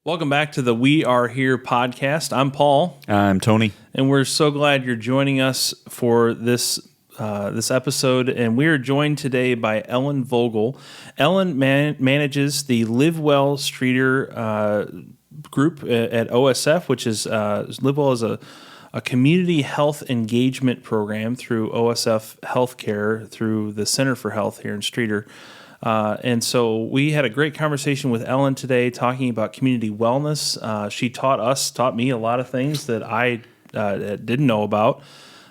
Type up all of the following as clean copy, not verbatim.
Welcome back to the We Are Here podcast. I'm Paul, I'm Tony. and we're so glad you're joining us for this episode. And we are joined today by Ellen Vogel. Ellen manages the Live Well Streator group at OSF, which is Live Well is a community health engagement program through OSF Healthcare through the Center for Health here in Streator. And so we had a great conversation with Ellen today talking about community wellness. She taught me a lot of things that I didn't know about.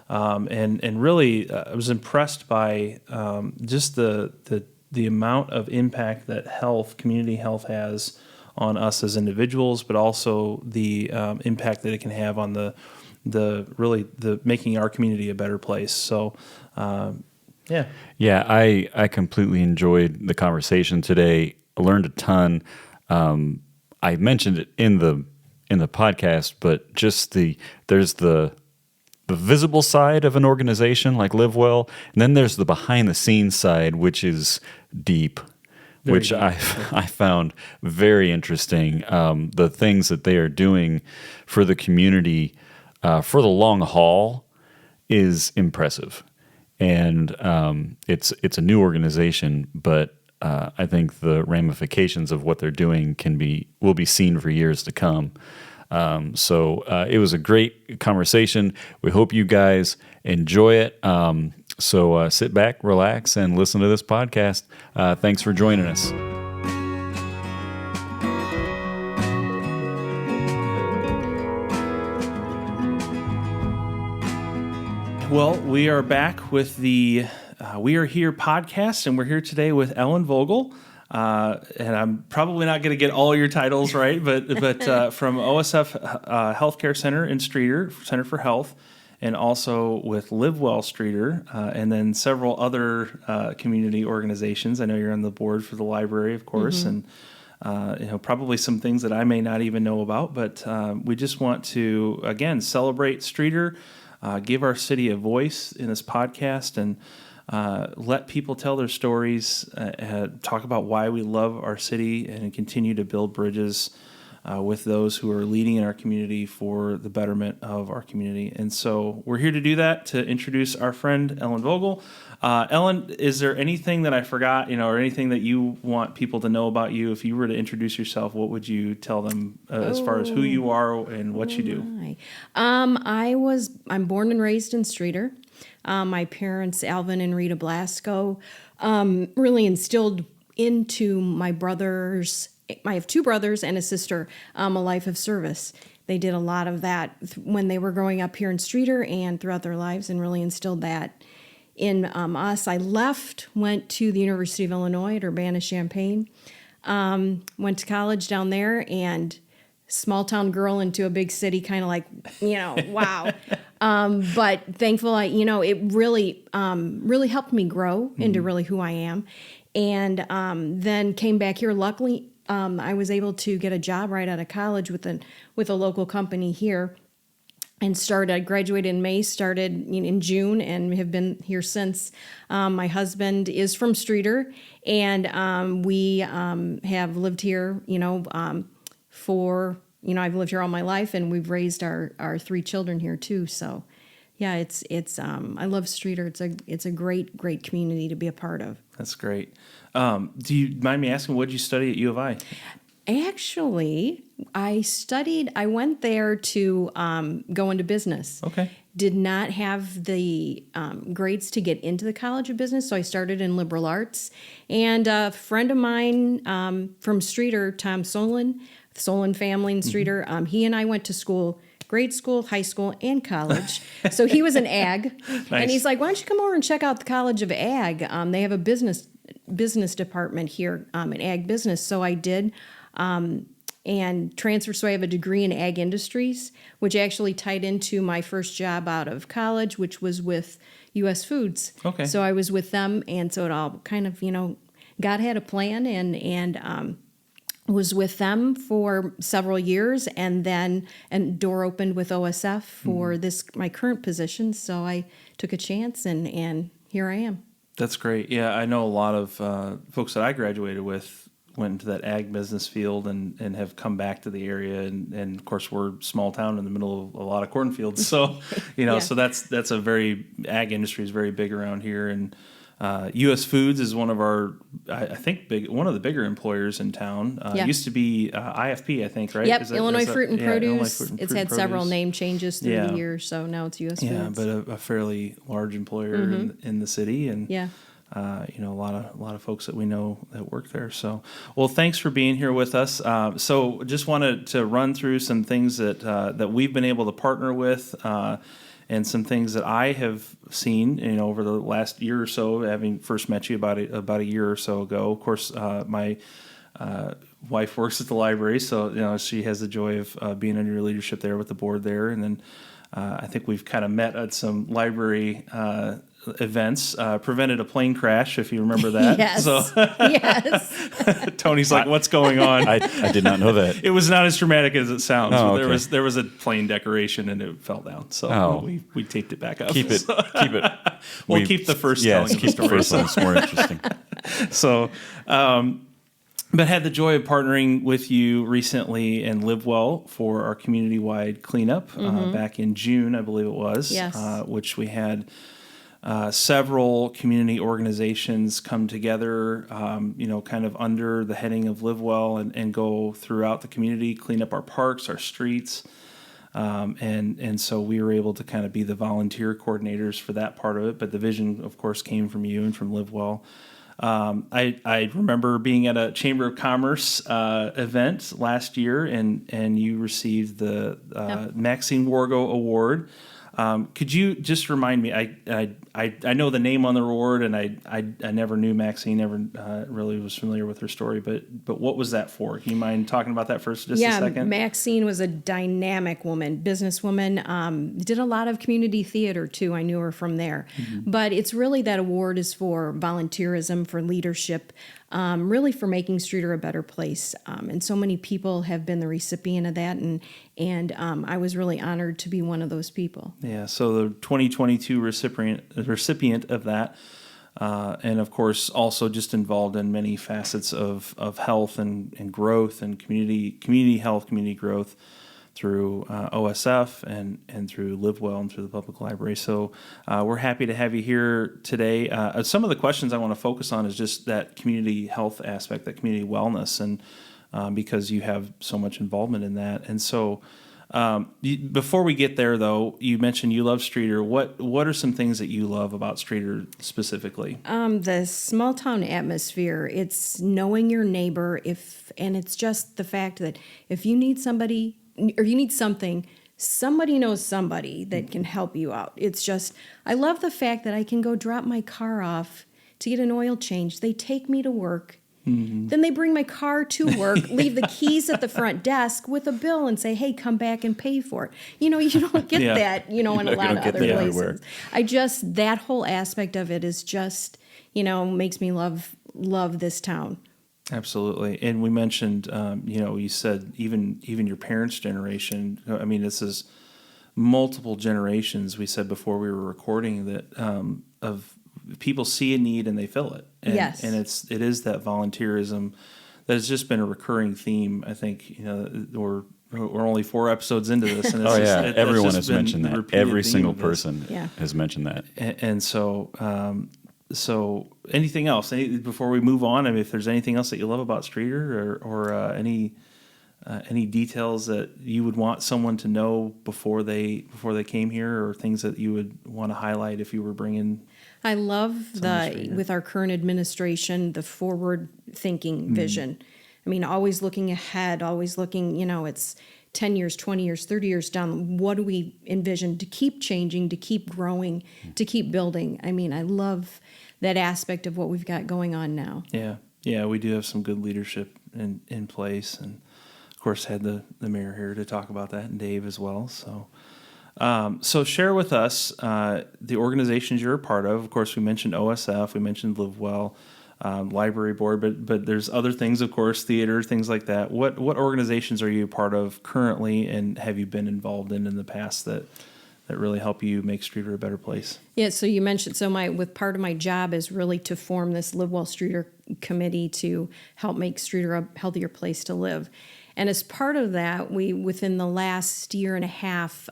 And really I was impressed by just the amount of impact that community health has on us as individuals, but also the impact that it can have on the making our community a better place. So, Yeah, I completely enjoyed the conversation today. I learned a ton. I mentioned it in the podcast, but just there's the visible side of an organization like Live Well, and then there's the behind the scenes side, which is deep. Very which deep. I found very interesting. The things that they are doing for the community for the long haul is impressive. And it's a new organization, but I think the ramifications of what they're doing will be seen for years to come. So it was a great conversation. We hope you guys enjoy it. So sit back, relax, and listen to this podcast. Thanks for joining us. Well, we are back with the We Are Here podcast, and we're here today with Ellen Vogel. And I'm probably not going to get all your titles right, but from OSF Healthcare Center in Streator, Center for Health, and also with Live Well Streator, and then several other community organizations. I know you're on the board for the library, of course, and probably some things that I may not even know about. But we just want to again celebrate Streator. Give our city a voice in this podcast and let people tell their stories, talk about why we love our city and continue to build bridges with those who are leading in our community for the betterment of our community. And so we're here to do that, to introduce our friend Ellen Vogel. Ellen, is there anything that I forgot, or anything that you want people to know about you? If you were to introduce yourself, what would you tell them as far as who you are and what you do? I'm born and raised in Streator. My parents, Alvin and Rita Blasco, really instilled into my brothers. I have two brothers and a sister, a life of service. They did a lot of that when they were growing up here in Streator and throughout their lives, and really instilled that in us. I went to the University of Illinois at Urbana-Champaign, went to college down there, and small town girl into a big city, kind of like, wow. But thankful, it really helped me grow into really who I am. And then came back here. Luckily, I was able to get a job right out of college with a local company here, and graduated in May, started in June, and have been here since. My husband is from Streator, and we have lived here, I've lived here all my life, and we've raised our three children here too. So, yeah, it's I love Streator. It's a great community to be a part of. That's great. Do you mind me asking, what did you study at U of I? Actually, I went there to go into business. Okay. Did not have the grades to get into the College of Business, so I started in liberal arts. And a friend of mine from Streator, Tom Solon family in Streator, he and I went to school, grade school, high school, and college. So he was an ag. Nice. And he's like, why don't you come over and check out the College of Ag? They have a business department here in ag business. So I did. And transferred, so I have a degree in ag industries, which actually tied into my first job out of college, which was with U.S. Foods. Okay. So I was with them, and so it all kind of, God had a plan, and was with them for several years, and then a door opened with OSF for my current position, so I took a chance, and here I am. That's great. Yeah, I know a lot of folks that I graduated with went into that ag business field and have come back to the area. And of course, we're a small town in the middle of a lot of cornfields. So, Yeah. so that's a very, ag industry is very big around here. And U.S. Foods is one of our, I think, one of the bigger employers in town. Yeah. Used to be IFP, I think, right? Yep, Illinois Fruit and Produce. Illinois Fruit and It's Fruit had and several Produce. name changes through Yeah. the years, so now it's U.S. Yeah, Foods. but a fairly large employer in the city, and Yeah. a lot of folks that we know that work there. So, well, thanks for being here with us. So, just wanted to run through some things that we've been able to partner with, and some things that I have seen, over the last year or so, having first met you about a year or so ago. Of course, my wife works at the library, so she has the joy of being under your leadership there with the board there, and then I think we've kind of met at some library events, prevented a plane crash, if you remember that. Yes. So Yes. Tony's like, "What's going on?" I did not know that. It was not as dramatic as it sounds. Oh, But okay. there was a plane decoration and it fell down, so Oh. we taped it back up. Keep it. We'll keep the first Yes, telling of the keep the story. first one. It's more interesting. So, but had the joy of partnering with you recently and Live Well for our community-wide cleanup back in June, I believe it was. Yes. Which we had several community organizations come together, kind of under the heading of Live Well and go throughout the community, clean up our parks, our streets. And so we were able to kind of be the volunteer coordinators for that part of it. But the vision, of course, came from you and from Live Well. I remember being at a Chamber of Commerce event last year, and you received the Maxine Wargo Award. Could you just remind me? I know the name on the award, and I never knew Maxine. Never really was familiar with her story. But what was that for? Can you mind talking about that for just a second? Yeah, Maxine was a dynamic woman, businesswoman. Did a lot of community theater too. I knew her from there. But it's really, that award is for volunteerism, for leadership, really for making Streator a better place. And so many people have been the recipient of that, and I was really honored to be one of those people. Yeah, so the 2022 recipient of that, and of course also just involved in many facets of health and growth and community health, community growth through OSF and through Live Well and through the public library. So we're happy to have you here today. Some of the questions I want to focus on is just that community health aspect, that community wellness, and because you have so much involvement in that. And so before we get there, though, you mentioned you love Streator. What are some things that you love about Streator specifically? The small town atmosphere, it's knowing your neighbor, and it's just the fact that if you need somebody or you need something, somebody knows somebody that can help you out. It's just, I love the fact that I can go drop my car off to get an oil change. They take me to work. Then they bring my car to work, leave the keys at the front desk with a bill and say, "Hey, come back and pay for it." You don't get Yeah. that, in a lot of don't get other that places. everywhere. That whole aspect of it is just, makes me love this town. Absolutely. And we mentioned, you said even your parents' generation. I mean, this is multiple generations. We said before we were recording that of people see a need and they fill it. And, Yes. And it is that volunteerism that has just been a recurring theme. I think, we're only 4 episodes into this. And it's that's everyone just has been mentioned the that. repeated Every theme single of this. person Yeah. has mentioned that. And so, so anything else before we move on? I mean, if there's anything else that you love about Streator, or any details that you would want someone to know before they came here, or things that you would want to highlight if you were bringing. I love Streator. with our current administration, the forward-thinking vision. I mean, always looking ahead, always looking, it's 10 years, 20 years, 30 years down. What do we envision to keep changing, to keep growing, to keep building? I mean, I love that aspect of what we've got going on now. Yeah, we do have some good leadership in place, and of course had the mayor here to talk about that, and Dave as well. So share with us the organizations you're a part of. Of course, we mentioned OSF, we mentioned Live Well, library board, but there's other things, of course, theater, things like that. What organizations are you a part of currently, and have you been involved in the past that really help you make Streator a better place. Yeah, so you mentioned, with part of my job is really to form this Live Well Streator committee to help make Streator a healthier place to live. And as part of that, within the last year and a half,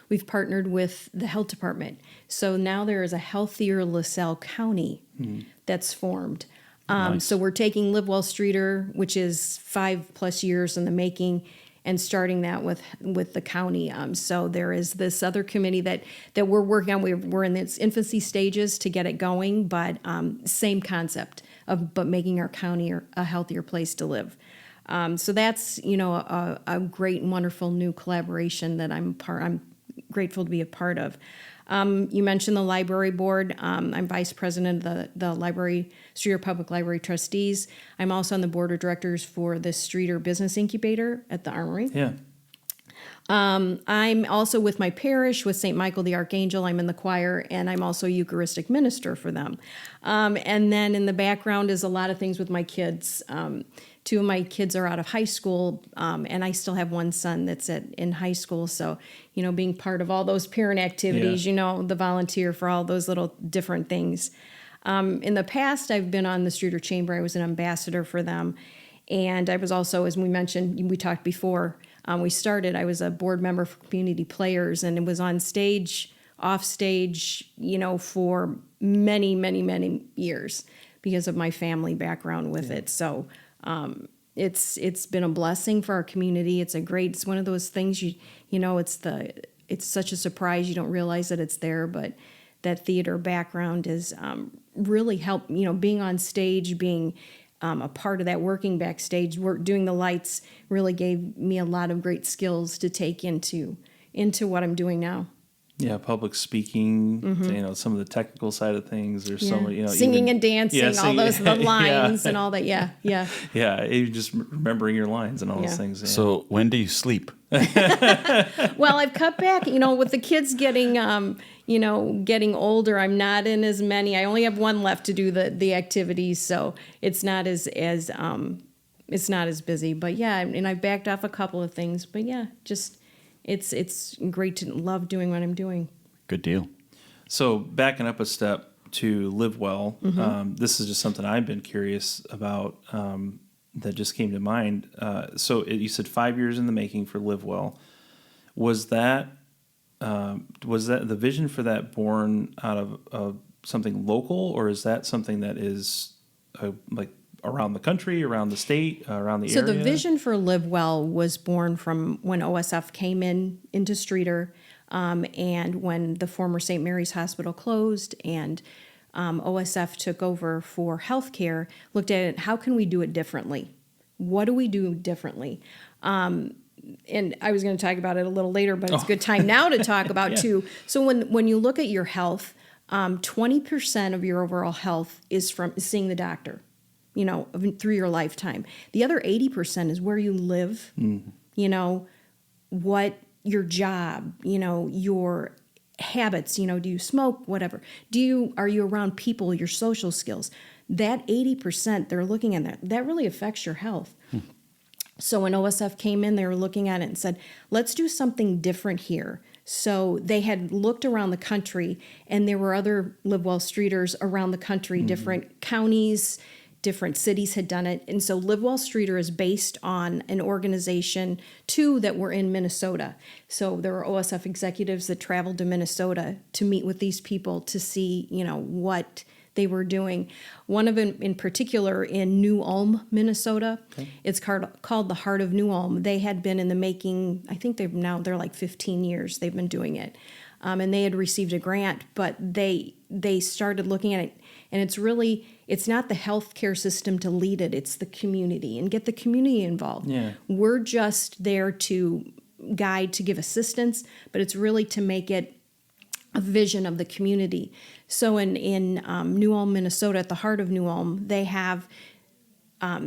we've partnered with the health department. So now there is a healthier LaSalle County that's formed. Nice. So we're taking Live Well Streator, which is 5+ years in the making, and starting that with the county. So there is this other committee that we're working on. We're in its infancy stages to get it going, but same concept but making our county a healthier place to live. So that's a great and wonderful new collaboration that I'm grateful to be a part of. You mentioned the library board. I'm vice president of the Streator Public Library Trustees. I'm also on the board of directors for the Streator Business Incubator at the Armory. Yeah. I'm also with my parish, with St. Michael the Archangel. I'm in the choir, and I'm also a Eucharistic minister for them. And then in the background is a lot of things with my kids. 2 of my kids are out of high school, and I still have one son that's in high school. So, being part of all those parent activities, the volunteer for all those little different things. In the past, I've been on the Streator Chamber. I was an ambassador for them. And I was also, as we mentioned, we talked before, I was a board member for Community Players, and it was on stage, off stage, for many, many, many years because of my family background with it. So it's been a blessing for our community. It's one of those things it's such a surprise. You don't realize that it's there, but that theater background is really helped, being on stage, being a part of that, working backstage, doing the lights really gave me a lot of great skills to take into what I'm doing now. Yeah, public speaking, some of the technical side of things. There's so many, singing and dancing, all those the lines and all that. Yeah. Yeah, even just remembering your lines and all those things. Yeah. So when do you sleep? Well, I've cut back, with the kids getting older. I'm not in as many. I only have one left to do the activities, so it's not as busy. But yeah, and I've backed off a couple of things. But yeah, just it's great to love doing what I'm doing. Good deal. So backing up a step to Live Well, this is just something I've been curious about that just came to mind. You said 5 years in the making for Live Well. Was that the vision for that born out of something local, or is that something that is like around the country, around the state, around the area? So the vision for Live Well was born from when OSF came into Streator, and when the former St. Mary's Hospital closed and OSF took over for healthcare, looked at it, how can we do it differently? What do we do differently? And I was going to talk about it a little later, but it's a good time now to talk about too. So when you look at your health, 20% of your overall health is from seeing the doctor, through your lifetime. The other 80% is where you live, what your job, your habits, do you smoke, whatever. Are you around people, your social skills? That 80%, they're looking at that really affects your health. So when OSF came in, they were looking at it and said, let's do something different here. So they had looked around the country, and there were other Live Well Streeters around the country, different counties, different cities had done it. And so Live Well Streator is based on an organization, 2 that were in Minnesota. So there were OSF executives that traveled to Minnesota to meet with these people to see, what they were doing. One of them in particular in New Ulm, Minnesota. Okay. It's called the Heart of New Ulm. They had been in the making, I think they're like 15 years they've been doing it. And they had received a grant, but they started looking at it, and it's not the healthcare system to lead it, it's the community, and get the community involved. Yeah. We're just there to guide, to give assistance, but it's really to make it a vision of the community. So in New Ulm, Minnesota, at the Heart of New Ulm, they have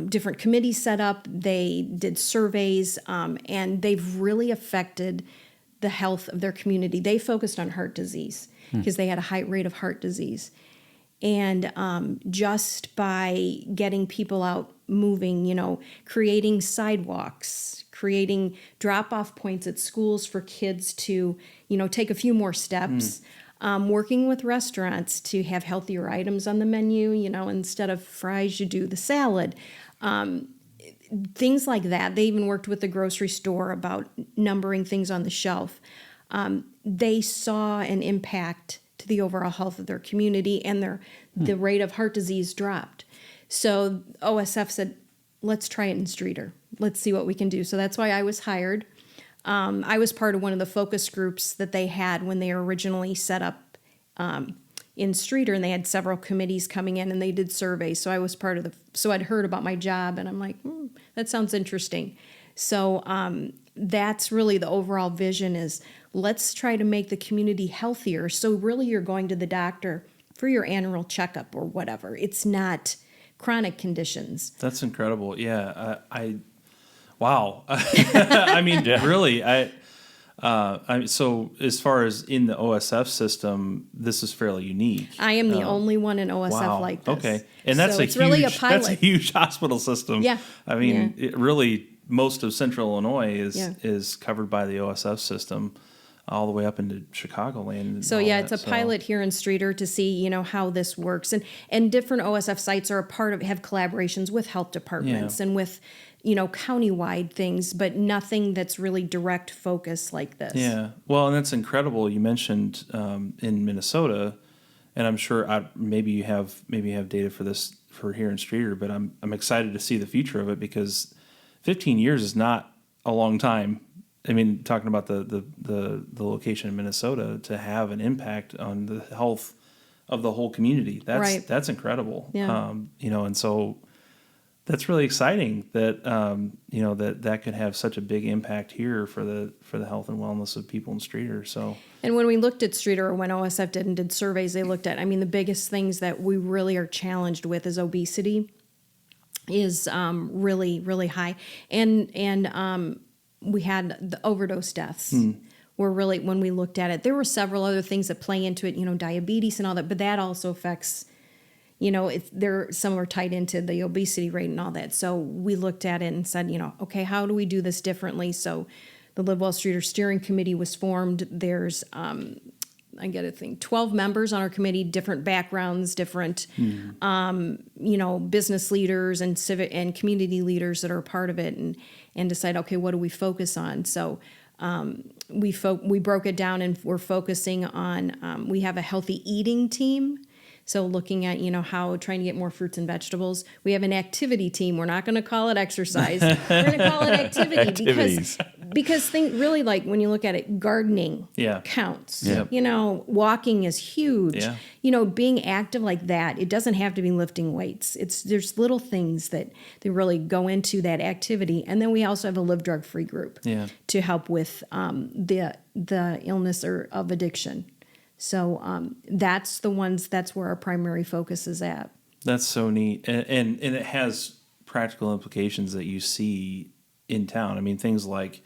different committees set up. They did surveys, and they've really affected the health of their community. They focused on heart disease because they had a high rate of heart disease. And just by getting people out moving, creating sidewalks, creating drop-off points at schools for kids to, take a few more steps. Working with restaurants to have healthier items on the menu, instead of fries, you do the salad. Things like that. They even worked with the grocery store about numbering things on the shelf. They saw an impact to the overall health of their community, and the rate of heart disease dropped. So OSF said, let's try it in Streator. Let's see what we can do. So that's why I was hired. I was part of one of the focus groups that they had when they originally set up in Streator, and they had several committees coming in, and they did surveys. So I was part of so I'd heard about my job, and I'm like, that sounds interesting. So that's really the overall vision is let's try to make the community healthier. So really you're going to the doctor for your annual checkup or whatever. It's not chronic conditions. That's incredible. Yeah. Wow. I mean, really, so as far as in the OSF system, this is fairly unique. I am the only one in OSF like this. Okay. And that's so it's really a pilot. That's a huge hospital system. Yeah. I mean, it really, most of central Illinois is covered by the OSF system all the way up into Chicagoland. So it's a pilot here in Streator to see, how this works. And different OSF sites are have collaborations with health departments and with, countywide things, but nothing that's really direct focus like this. Yeah. Well, and that's incredible. You mentioned in Minnesota, and I'm sure maybe you have data for this for here in Streator, but I'm excited to see the future of it because 15 years is not a long time. I mean, talking about the location in Minnesota to have an impact on the health of the whole community. That's incredible. Yeah. And so that's really exciting that that could have such a big impact here for the health and wellness of people in Streator. So. And when we looked at Streator, or when OSF did surveys, they looked at, the biggest things that we really are challenged with is obesity is really, really high. And we had the overdose deaths were really, when we looked at it, there were several other things that play into it, diabetes and all that, but that also affects, some are tied into the obesity rate and all that. So we looked at it and said, okay, how do we do this differently? So the Live Well Streator Steering Committee was formed. There's, 12 members on our committee, different backgrounds, different, business leaders and civic and community leaders that are a part of it, and decide, okay, what do we focus on? So we broke it down, and we're focusing on, we have a healthy eating team. So looking at, how trying to get more fruits and vegetables. We have an activity team. We're not going to call it exercise. We're going to call it activity because really, like when you look at it, gardening counts. Yep. Walking is huge. Yeah. Being active like that, it doesn't have to be lifting weights. There's little things that they really go into that activity. And then we also have a Live Drug Free group to help with the illness of addiction. So that's where our primary focus is at. That's so neat. And it has practical implications that you see in town. I mean, things like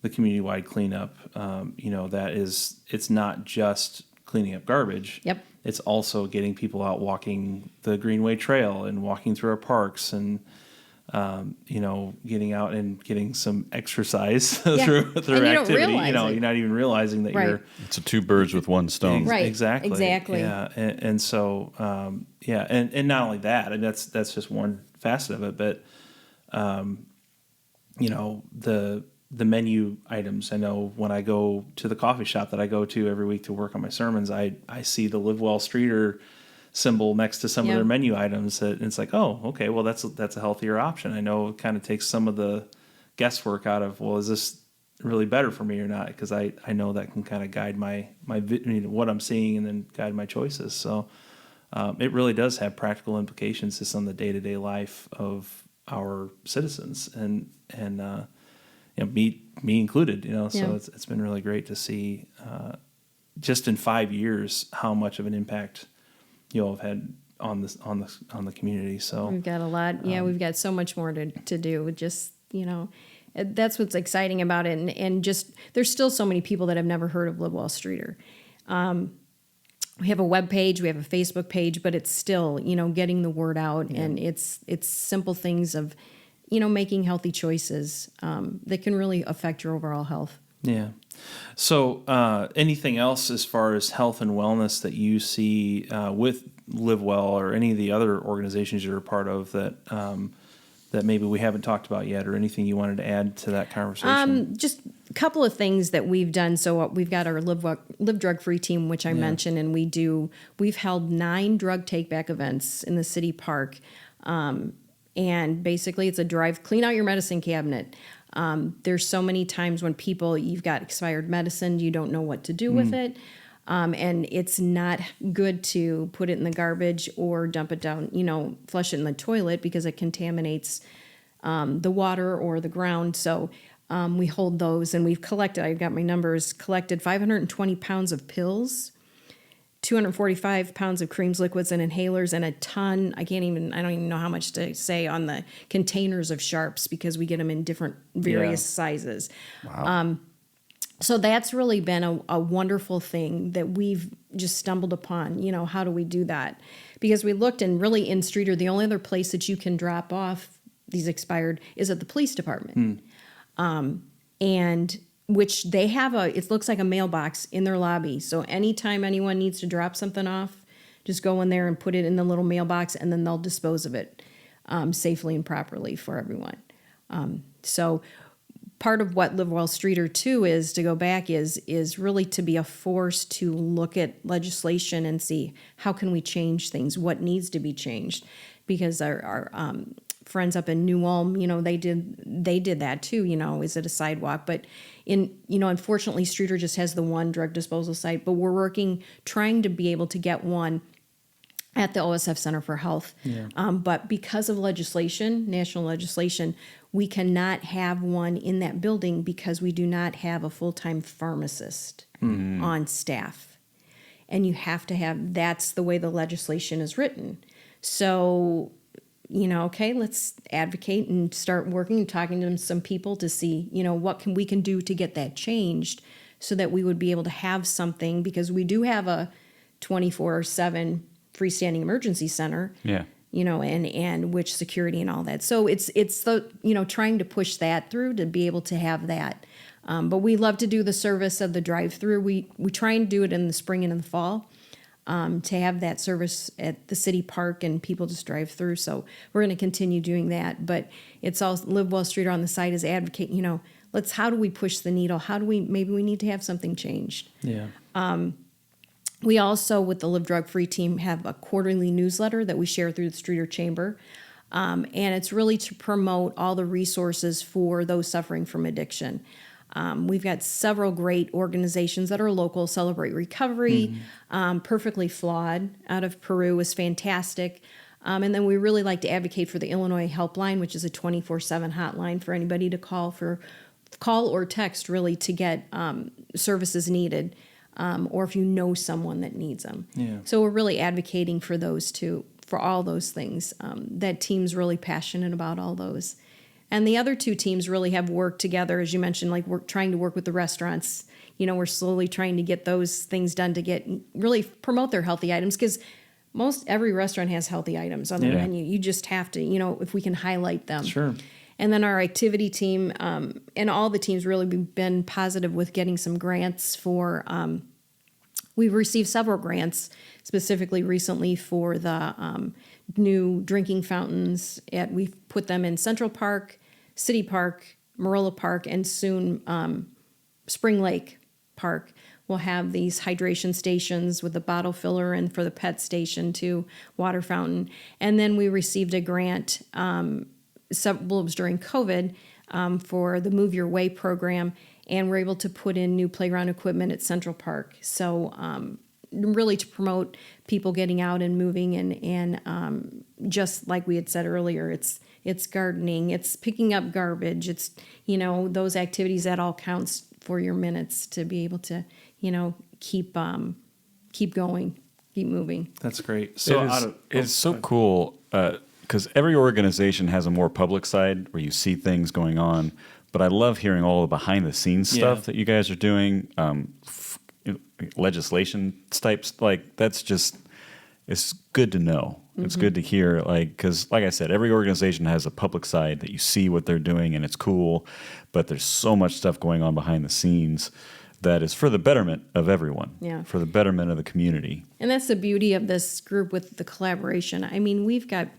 the community-wide cleanup, it's not just cleaning up garbage. Yep. It's also getting people out walking the Greenway Trail and walking through our parks and, getting out and getting some exercise through activity. You're not even realizing that you're. It's a two birds with one stone. Right. Exactly. Yeah. And so, and not only that, and that's just one facet of it, but, the menu items. I know when I go to the coffee shop that I go to every week to work on my sermons, I see the Live Well Streator symbol next to some of their menu items, and it's like, oh, okay, well that's a healthier option. I know it kind of takes some of the guesswork out of, well, is this really better for me or not? Because I know that can kind of guide my what I'm seeing and then guide my choices. So it really does have practical implications just on the day-to-day life of our citizens and me included. So it's been really great to see just in 5 years how much of an impact have had on the community. So we've got a lot. We've got so much more to do with just, that's what's exciting about it. And just, there's still so many people that have never heard of Live Well Streator. We have a web page, we have a Facebook page, but it's still, getting the word out, and it's simple things of, making healthy choices that can really affect your overall health. Yeah. So, anything else as far as health and wellness that you see with Live Well or any of the other organizations you're a part of that maybe we haven't talked about yet, or anything you wanted to add to that conversation? Just a couple of things that we've done. So we've got our Live Drug Free team, which I mentioned, and we've held 9 drug take back events in the city park. And basically it's a drive, clean out your medicine cabinet. There's so many times when you've got expired medicine, you don't know what to do with it. And it's not good to put it in the garbage or dump it down, flush it in the toilet, because it contaminates the water or the ground. So we hold those, and I've got my numbers, collected 520 pounds of pills, 245 pounds of creams, liquids, and inhalers, and a ton. I don't even know how much to say on the containers of sharps, because we get them in different various sizes. Wow. So that's really been a wonderful thing that we've just stumbled upon. How do we do that? Because we looked, and really in Streator, the only other place that you can drop off these expired is at the police department. And which they have it looks like a mailbox in their lobby. So anytime anyone needs to drop something off, just go in there and put it in the little mailbox, and then they'll dispose of it safely and properly for everyone. So part of what Live Well Streator too is to go back is really to be a force to look at legislation and see how can we change things, what needs to be changed, because our friends up in New Ulm, they did that too. Is it a sidewalk? But unfortunately, Streator just has the one drug disposal site. But we're trying to be able to get one at the OSF Center for Health. Yeah. But because of national legislation, we cannot have one in that building because we do not have a full-time pharmacist on staff. And you have to that's the way the legislation is written. So, okay, let's advocate and start working and talking to some people to see, what we can do to get that changed, so that we would be able to have something, because we do have a 24/7 freestanding emergency center. Yeah. And which security and all that. So it's the, trying to push that through to be able to have that. But we love to do the service of the drive-through. We try and do it in the spring and in the fall, to have that service at the city park and people just drive through. So we're going to continue doing that. But it's all Live Well Streator on the side is advocate, how do we push the needle? Maybe we need to have something changed. Yeah. We also, with the Live Drug Free team, have a quarterly newsletter that we share through the Streator Chamber. And it's really to promote all the resources for those suffering from addiction. We've got several great organizations that are local. Celebrate Recovery, Perfectly Flawed out of Peru is fantastic. And then we really like to advocate for the Illinois Helpline, which is a 24/7 hotline for anybody to call or text, really, to get services needed. Or if you know someone that needs them. Yeah. So we're really advocating for those two, for all those things. That team's really passionate about all those. And the other two teams really have worked together, as you mentioned, like we're trying to work with the restaurants. We're slowly trying to get those things done to really promote their healthy items, because every restaurant has healthy items on the menu. You just have to, if we can highlight them. Sure. And then our activity team, and all the teams really been positive with getting some grants for, we've received several grants specifically recently for the new drinking fountains. We've put them in Central Park, City Park, Marilla Park, and soon Spring Lake Park. We'll have these hydration stations with the bottle filler, and for the pet station too, water fountain. And then we received a grant, it was during COVID, for the Move Your Way program, and we're able to put in new playground equipment at Central Park. So really to promote people getting out and moving, and just like we had said earlier, it's gardening, it's picking up garbage, it's those activities that all counts for your minutes to be able to keep going, keep moving. That's great. So it's so cool. Because every organization has a more public side where you see things going on, but I love hearing all the behind-the-scenes stuff that you guys are doing, legislation types. Like, it's good to know. It's good to hear, because like I said, every organization has a public side that you see what they're doing and it's cool, but there's so much stuff going on behind the scenes that is for the betterment of everyone, for the betterment of the community. And that's the beauty of this group with the collaboration. I mean, we've got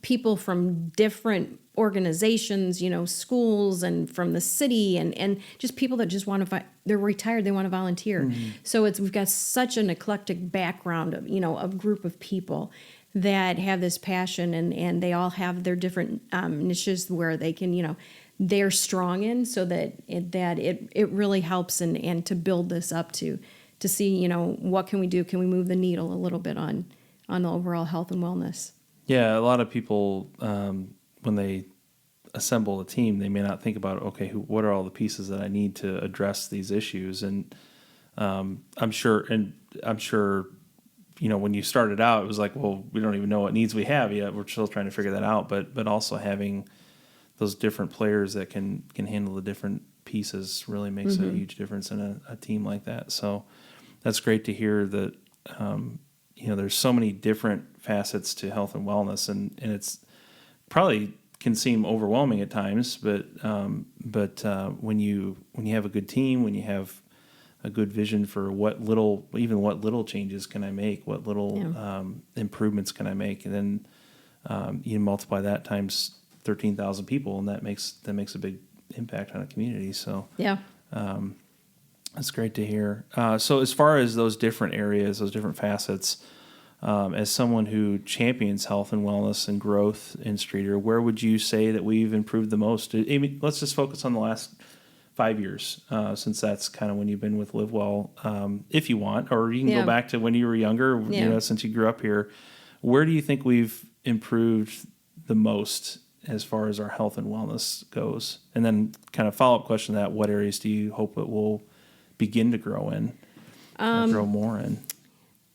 people from different organizations, schools and from the city and just people that just want to, they're retired, they want to volunteer. So we've got such an eclectic background of, a group of people that have this passion and they all have their different niches where they can, they're strong in, so that it really helps and to build this up to see, what can we do? Can we move the needle a little bit on the overall health and wellness? Yeah, a lot of people, when they assemble a team, they may not think about, okay, what are all the pieces that I need to address these issues? And I'm sure, when you started out, it was like, well, we don't even know what needs we have yet. We're still trying to figure that out. But also having those different players that can handle the different pieces really makes a huge difference in a team like that. So that's great to hear that, there's so many different facets to health and wellness, and it's probably can seem overwhelming at times, but when you have a good team, when you have a good vision for what little changes can I make, what little improvements can I make, and then you multiply that times 13,000 people, and that makes a big impact on a community. So that's great to hear. So as far as those different areas, those different facets, as someone who champions health and wellness and growth in Streator, where would you say that we've improved the most? Amy, let's just focus on the last 5 years, since that's kind of when you've been with Live Well, if you want, or you can go back to when you were younger, since you grew up here. Where do you think we've improved the most as far as our health and wellness goes? And then kind of follow-up question to that, what areas do you hope it will begin to grow in, grow more in?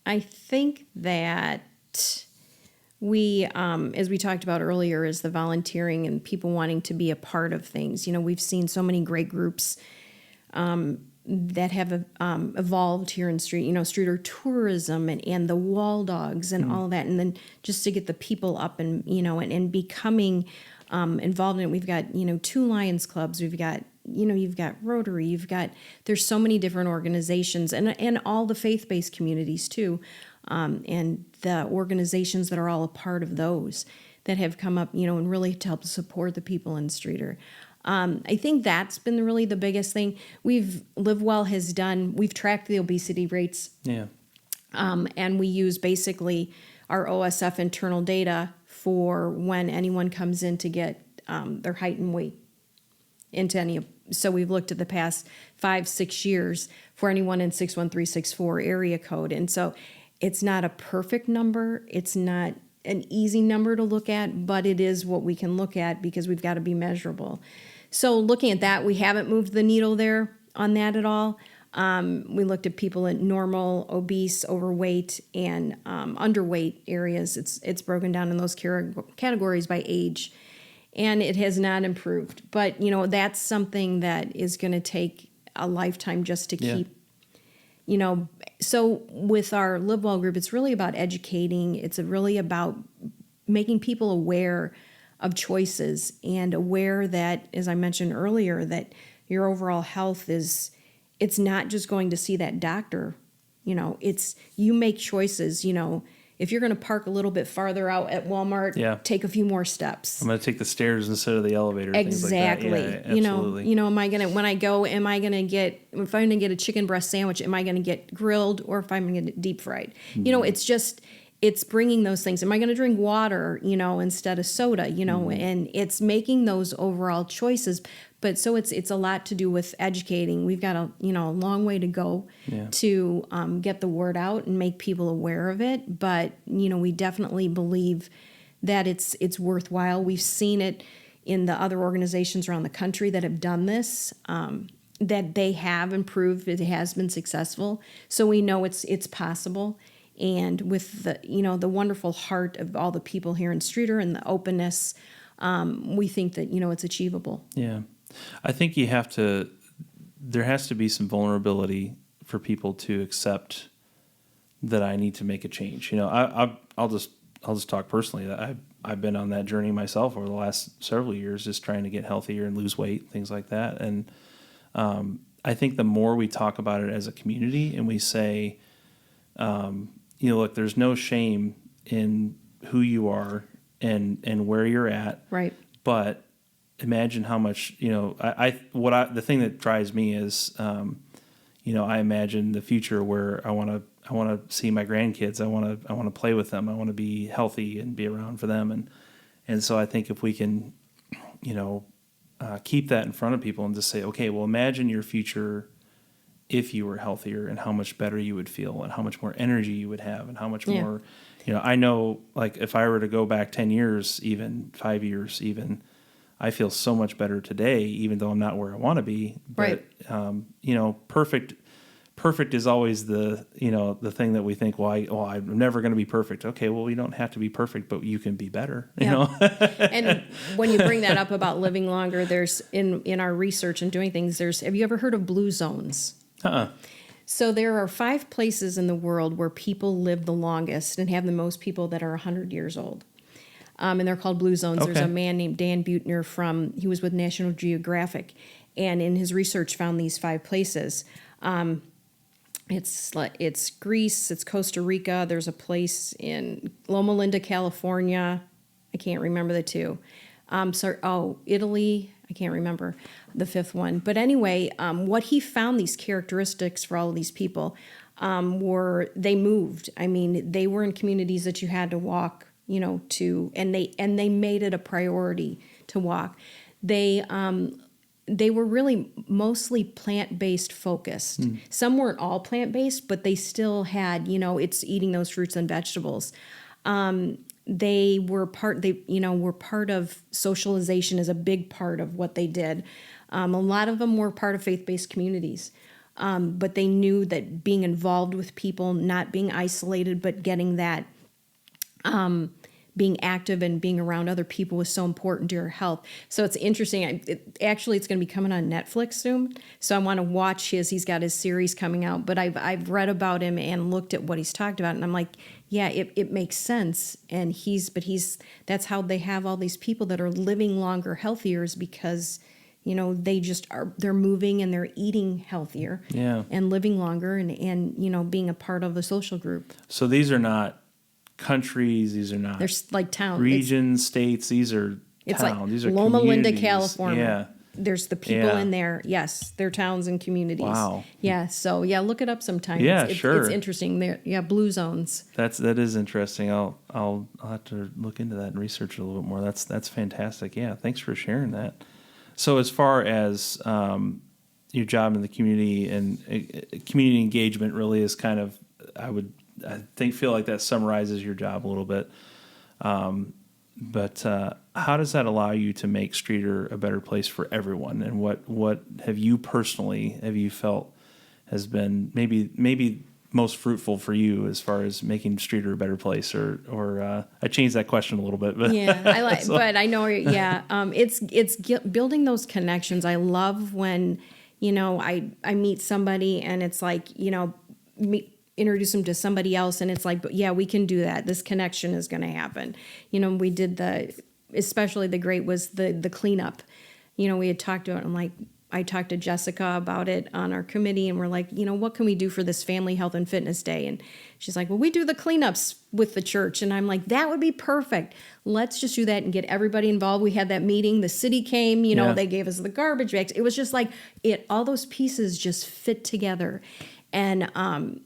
I think that we, as we talked about earlier, is the volunteering and people wanting to be a part of things. We've seen so many great groups that have evolved here in Streator tourism and the wall dogs and all that. And then just to get the people up and, and becoming involved in it. We've got, 2 Lions clubs. We've got, you've got Rotary. There's so many different organizations and all the faith-based communities too. And the organizations that are all a part of those that have come up, and really to help support the people in Streator. I think that's been really the biggest thing. Live Well has done, we've tracked the obesity rates. Yeah. And we use basically our OSF internal data for when anyone comes in to get their height and weight into any of. So we've looked at the past 5-6 years for anyone in 61364 area code. And so it's not a perfect number. It's not an easy number to look at, but it is what we can look at because we've got to be measurable. So looking at that, we haven't moved the needle there on that at all. We looked at people in normal, obese, overweight, and underweight areas. It's broken down in those categories by age, and it has not improved. But, that's something that is going to take a lifetime just to keep, So with our Live Well group, it's really about educating. It's really about making people aware of choices and aware that, as I mentioned earlier, that your overall health it's not just going to see that doctor. It's you make choices. If you're going to park a little bit farther out at Walmart, take a few more steps. I'm going to take the stairs instead of the elevator. Exactly. Things like that. Yeah, absolutely. If I'm going to get a chicken breast sandwich, am I going to get grilled or if I'm going to get it deep fried? Mm-hmm. It's bringing those things. Am I going to drink water, instead of soda, mm-hmm. and it's making those overall choices. But so it's a lot to do with educating. We've got a long way to go to get the word out and make people aware of it. But, we definitely believe that it's worthwhile. We've seen it in the other organizations around the country that have done this, that they have improved. It has been successful. So we know it's possible. And with the wonderful heart of all the people here in Streator and the openness, we think that, it's achievable. Yeah. I think there has to be some vulnerability for people to accept that I need to make a change. I'll just I'll just talk personally that I've been on that journey myself over the last several years, just trying to get healthier and lose weight, things like that. And I think the more we talk about it as a community and we say, look, there's no shame in who you are and where you're at. Right. But imagine how much, the thing that drives me is, I imagine the future where I want to see my grandkids. I want to play with them. I want to be healthy and be around for them. And so I think if we can, keep that in front of people and just say, okay, well, imagine your future if you were healthier and how much better you would feel and how much more energy you would have and how much more, I know, like if I were to go back 10 years, even 5 years, even, I feel so much better today, even though I'm not where I want to be. But, perfect is always the thing that we think, I'm never going to be perfect. Okay, well, you don't have to be perfect, but you can be better, you know? And when you bring that up about living longer, there's in our research and doing things, have you ever heard of blue zones? So there are 5 places in the world where people live the longest and have the most people that are 100 years old. And they're called blue zones. Okay. There's a man named Dan Buettner he was with National Geographic, and in his research found these 5 places. It's Greece, it's Costa Rica, there's a place in Loma Linda, California. I can't remember the 2. Italy, I can't remember the 5th one. But anyway, what he found, these characteristics for all of these people, were they moved. I mean, they were in communities that you had to walk, to, and they made it a priority to walk. They were really mostly plant-based focused. Some weren't all plant-based, but they still had, it's eating those fruits and vegetables. They were part of socialization is a big part of what they did. A lot of them were part of faith-based communities. But they knew that being involved with people, not being isolated, but getting that, being active and being around other people was so important to your health. So it's interesting. It's going to be coming on Netflix soon. So I want to watch he's got his series coming out, but I've read about him and looked at what he's talked about. And I'm like, yeah, it makes sense. And that's how they have all these people that are living longer, healthier, is because, they're moving and they're eating healthier and living longer and being a part of a social group. So these are not countries, these are not like towns, regions, states, these are it's towns, like these are Loma Linda, communities. California. There's the people in there. Yes, they're towns and communities. Wow. Yeah. So look it up sometime. Sure. It's interesting. There, blue zones. That is interesting. I'll have to look into that and research it a little bit more. That's fantastic. Yeah, thanks for sharing that. So as far as your job in the community and community engagement, really is kind of feel like that summarizes your job a little bit. But how does that allow you to make Streator a better place for everyone? And what have you felt has been maybe most fruitful for you as far as making Streator a better place? Or I changed that question a little bit. But yeah, I like. So. But I know. Yeah, it's building those connections. I love when I meet somebody and it's like introduce them to somebody else and it's like, but yeah, we can do that. This connection is going to happen. We did especially the great was the cleanup. We had talked about it. I'm like, I talked to Jessica about it on our committee and we're like, what can we do for this Family Health and Fitness Day? And she's like, well, we do the cleanups with the church. And I'm like, that would be perfect. Let's just do that and get everybody involved. We had that meeting. The city came, they gave us the garbage bags. It was just like all those pieces just fit together. And,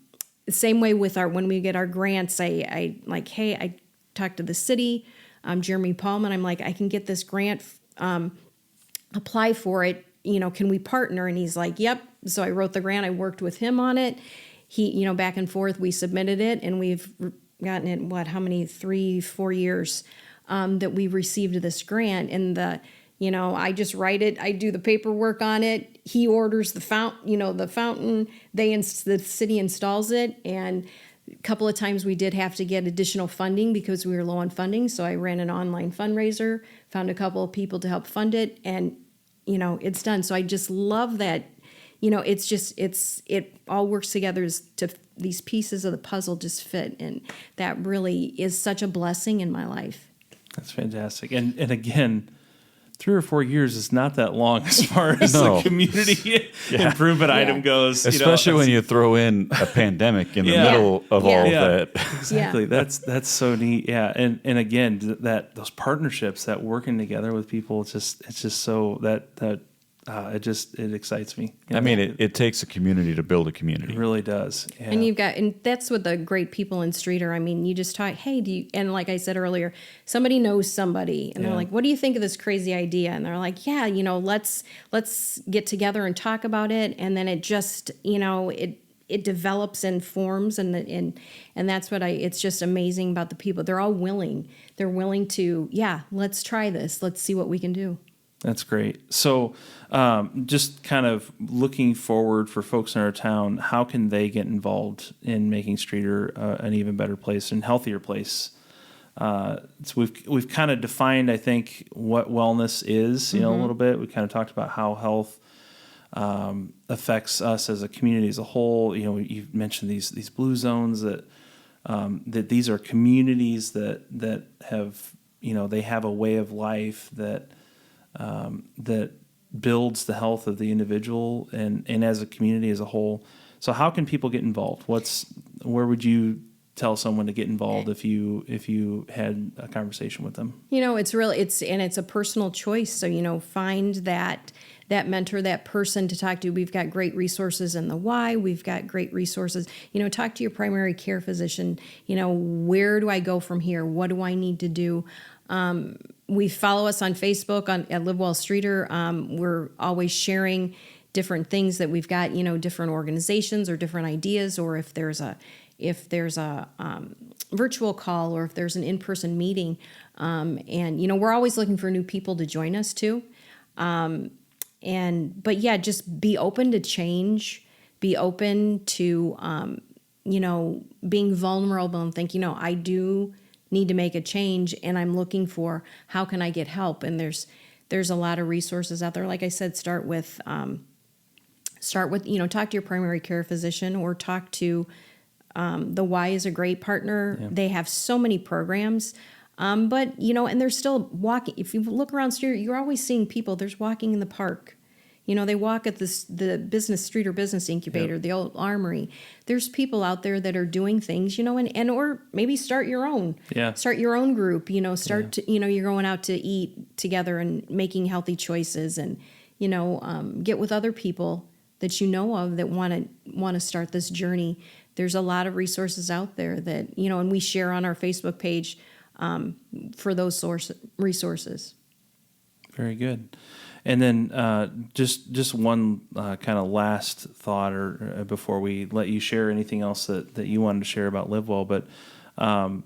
same way with when we get our grants, I like, hey, I talked to the city, Jeremy Paulman. I'm like, I can get this grant, apply for it. Can we partner? And he's like, yep. So I wrote the grant. I worked with him on it. He, back and forth, we submitted it and we've gotten it, how many, 3-4 years, that we received this grant. And I just write it. I do the paperwork on it. He orders the fountain. The city installs it. And a couple of times we did have to get additional funding because we were low on funding. So I ran an online fundraiser, found a couple of people to help fund it, and it's done. So I just love that. It all works together to these pieces of the puzzle just fit, and that really is such a blessing in my life. That's fantastic. And again, 3 or 4 years is not that long as far as No. the community improvement item goes. Especially when you throw in a pandemic in the Yeah. middle of all Yeah. that. Exactly. Yeah. That's so neat. Yeah. And again, that those partnerships, that working together with people, it's just so it excites me. I mean, it takes a community to build a community. It really does. Yeah. And that's what the great people in Streator. I mean, you just talk, hey, and like I said earlier, somebody knows somebody, and they're Yeah. like, what do you think of this crazy idea? And they're like, yeah, let's get together and talk about it. And then it just, it develops and forms, and that's what it's just amazing about the people. They're all willing. They're willing to, let's try this. Let's see what we can do. That's great. So, just kind of looking forward for folks in our town, how can they get involved in making Streator an even better place and healthier place? So we've kind of defined, I think, what wellness is, a little bit. We kind of talked about how health affects us as a community as a whole. You've mentioned these blue zones that these are communities that have, they have a way of life that builds the health of the individual and as a community as a whole. So how can people get involved? Where would you tell someone to get involved if you had a conversation with them? It's a personal choice. So, find that mentor, that person to talk to. We've got great resources in the Y. We've got great resources. Talk to your primary care physician. Where do I go from here? What do I need to do? We follow us on Facebook at Live Well Streator. We're always sharing different things that we've got, different organizations or different ideas, or if there's a virtual call, or if there's an in-person meeting. We're always looking for new people to join us too. Just be open to change, be open to, being vulnerable and think, I do need to make a change, and I'm looking for how can I get help. And there's a lot of resources out there. Like I said, start with talk to your primary care physician, or talk to the Y is a great partner. Yeah. They have so many programs. And they're still walking. If you look around Streator, you're always seeing people. There's walking in the park. They walk at the Streator Business Incubator, the old Armory. There's people out there that are doing things, or maybe start your own. Yeah. Start your own group. You're going out to eat together and making healthy choices, and get with other people that you know of that want to start this journey. There's a lot of resources out there that and we share on our Facebook page for those resources. Very good. And then just one kind of last thought, or before we let you share anything else that you wanted to share about Live Well, but how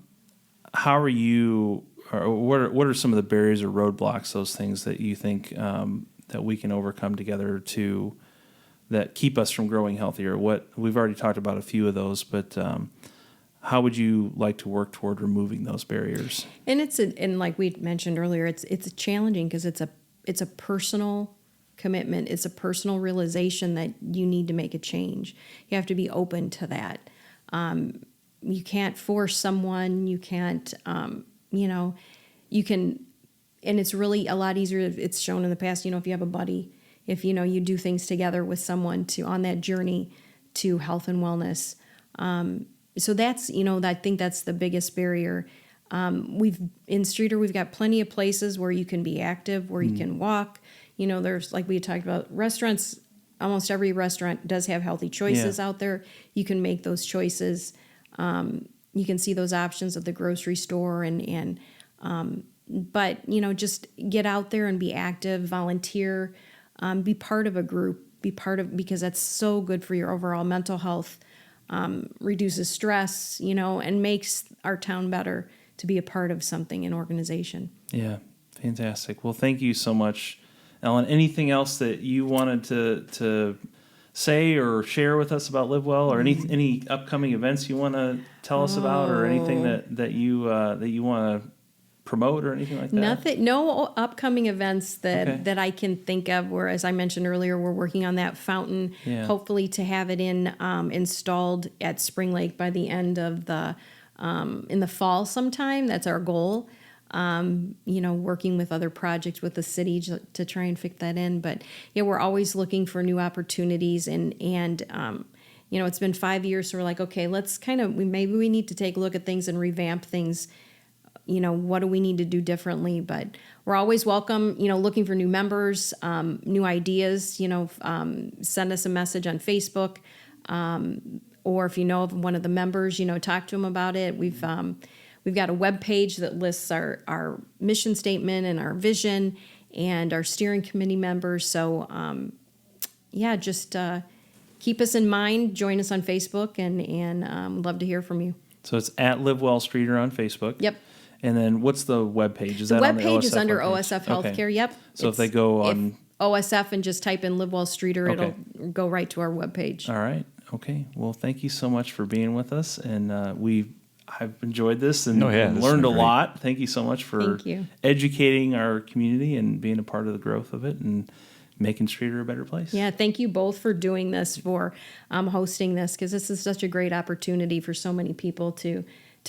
are you, or what are some of the barriers or roadblocks, those things that you think that we can overcome together that keep us from growing healthier? We've already talked about a few of those, but how would you like to work toward removing those barriers? And like we mentioned earlier, it's challenging because it's a personal commitment. It's a personal realization that you need to make a change. You have to be open to that. You can't force someone. You can't, you can, and it's really a lot easier. It's shown in the past, if you have a buddy, if, you do things together with someone on that journey to health and wellness. So that's, I think that's the biggest barrier. In Streator, we've got plenty of places where you can be active, where you can walk. There's, like we talked about, restaurants. Almost every restaurant does have healthy choices out there. You can make those choices. You can see those options at the grocery store, but just get out there and be active, volunteer, be part of a group, because that's so good for your overall mental health, reduces stress, and makes our town better to be a part of something, an organization. Yeah, fantastic. Well, thank you so much, Ellen. Anything else that you wanted to say or share with us about Live Well, or any upcoming events you want to tell us about, or anything that you want to promote or anything like that? Nothing, no upcoming events that Okay. that I can think of. Where, as I mentioned earlier, we're working on that fountain. Yeah. Hopefully, to have it installed at Spring Lake by the end of the in the fall sometime. That's our goal. Working with other projects with the city to try and fit that in. But yeah, we're always looking for new opportunities, and it's been 5 years, so we're like, okay, let's maybe we need to take a look at things and revamp things. What do we need to do differently? But we're always welcome, looking for new members, new ideas, send us a message on Facebook. Or if you know of one of the members, talk to them about it. We've got a web page that lists our mission statement and our vision and our steering committee members. So, just keep us in mind. Join us on Facebook, and we'd love to hear from you. So it's at Live Well Streator on Facebook. Yep. And then what's the webpage? Is The that on web the page is OSF under webpage? OSF Okay. Healthcare. Yep. So if they go on... OSF and just type in Live Well Streator, Okay. it'll go right to our web page. All right. Okay. Well, thank you so much for being with us. And I've enjoyed this and, Oh, yeah, and this has learned a been great. lot. Thank you so much for Thank you. educating our community and being a part of the growth of it and making Streator a better place. Yeah, thank you both for doing this, for hosting this, because this is such a great opportunity for so many people to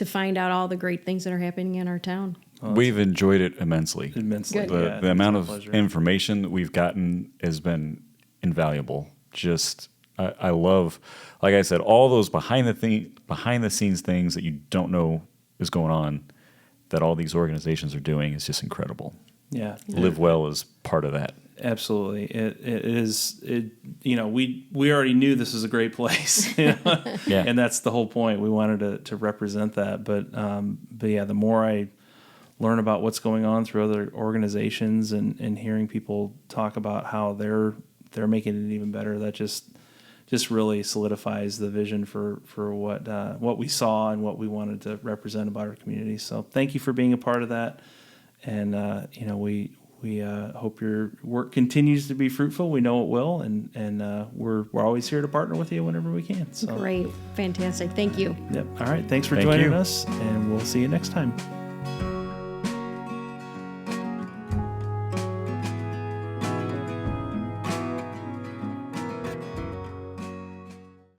find out all the great things that are happening in our town. We've enjoyed it immensely. Immensely. Good. Yeah, The amount it's a of pleasure. information that we've gotten has been invaluable. Just I love, like I said, all those behind the scenes things that you don't know is going on, that all these organizations are doing is just incredible. Yeah. Live Well is part of that. Absolutely. It is, we already knew this was a great place, Yeah. and that's the whole point. We wanted to represent that. But yeah, the more I learn about what's going on through other organizations and hearing people talk about how they're making it even better, that just really solidifies the vision for what we saw and what we wanted to represent about our community. So thank you for being a part of that. And, we hope your work continues to be fruitful. We know it will, and we're always here to partner with you whenever we can. So, Great. Fantastic. Thank you. Yep. All right. Thanks for Thank joining you. us, and we'll see you next time.